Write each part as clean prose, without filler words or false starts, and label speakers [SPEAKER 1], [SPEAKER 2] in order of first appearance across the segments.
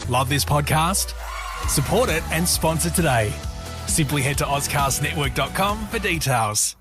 [SPEAKER 1] Love this podcast? Support it and sponsor today. Simply head to ozcastnetwork.com for details.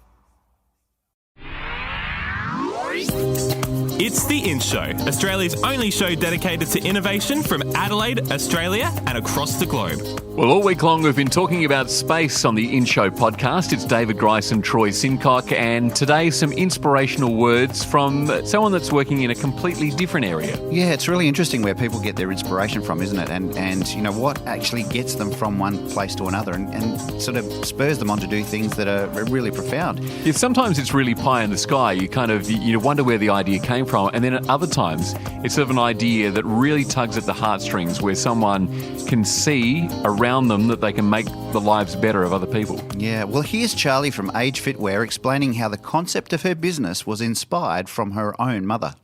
[SPEAKER 2] It's The In Show, Australia's only show dedicated to innovation from Adelaide, Australia and across the globe.
[SPEAKER 3] Well, all week long we've been talking about space on the In Show podcast. It's David Grice and Troy Sincock, and today some inspirational words from someone that's working in a completely different area.
[SPEAKER 4] Yeah, it's really interesting where people get their inspiration from, isn't it? And you know, what actually gets them from one place to another and sort of spurs them on to do things that are really profound.
[SPEAKER 3] Yeah, sometimes it's really pie in the sky. You wonder where the idea came from, and then at other times it's sort of an idea that really tugs at the heartstrings, where someone can see around them that they can make the lives better of other people.
[SPEAKER 4] Yeah, well, here's Charlie from Age Fitwear explaining how the concept of her business was inspired from her own mother.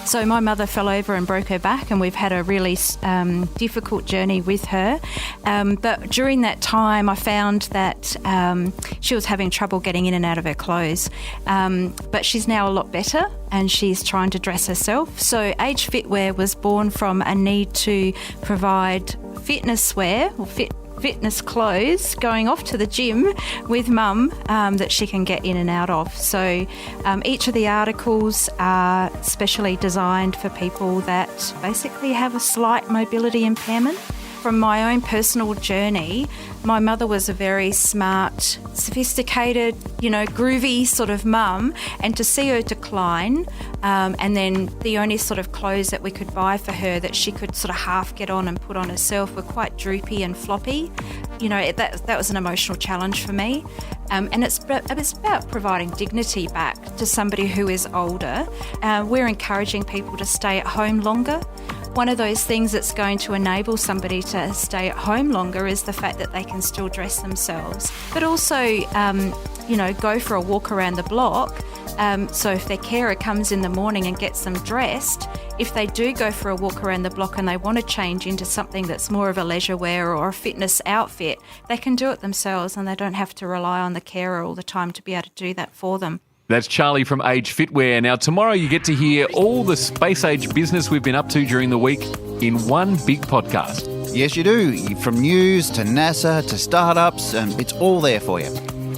[SPEAKER 5] So my mother fell over and broke her back, and we've had a really difficult journey with her. But during that time, I found that she was having trouble getting in and out of her clothes. But she's now a lot better, and she's trying to dress herself. So Age Fitwear was born from a need to provide fitness wear or fitness clothes going off to the gym with mum that she can get in and out of. So each of the articles are specially designed for people that basically have a slight mobility impairment. From my own personal journey, my mother was a very smart, sophisticated, groovy sort of mum, and to see her decline, and then the only sort of clothes that we could buy for her that she could sort of half get on and put on herself were quite droopy and floppy. That was an emotional challenge for me. And it's about providing dignity back to somebody who is older. We're encouraging people to stay at home longer. One of those things that's going to enable somebody to stay at home longer is the fact that they can still dress themselves, but also, go for a walk around the block. So if their carer comes in the morning and gets them dressed, if they do go for a walk around the block and they want to change into something that's more of a leisure wear or a fitness outfit, they can do it themselves and they don't have to rely on the carer all the time to be able to do that for them.
[SPEAKER 3] That's Charlie from Age Fitwear. Now, tomorrow you get to hear all the space age business we've been up to during the week in one big podcast.
[SPEAKER 4] Yes, you do. From news to NASA to startups, and it's all there for you.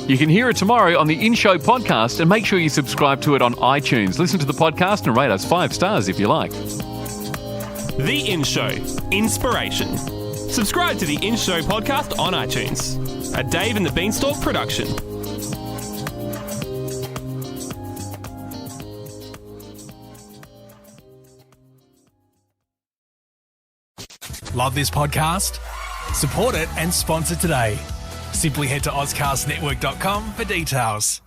[SPEAKER 3] You can hear it tomorrow on the In Show podcast, and make sure you subscribe to it on iTunes. Listen to the podcast and rate us 5 stars if you like.
[SPEAKER 2] The In Show, Inspiration. Subscribe to the In Show podcast on iTunes. A Dave and the Beanstalk production.
[SPEAKER 1] Love this podcast? Support it and sponsor today. Simply head to ozcastnetwork.com for details.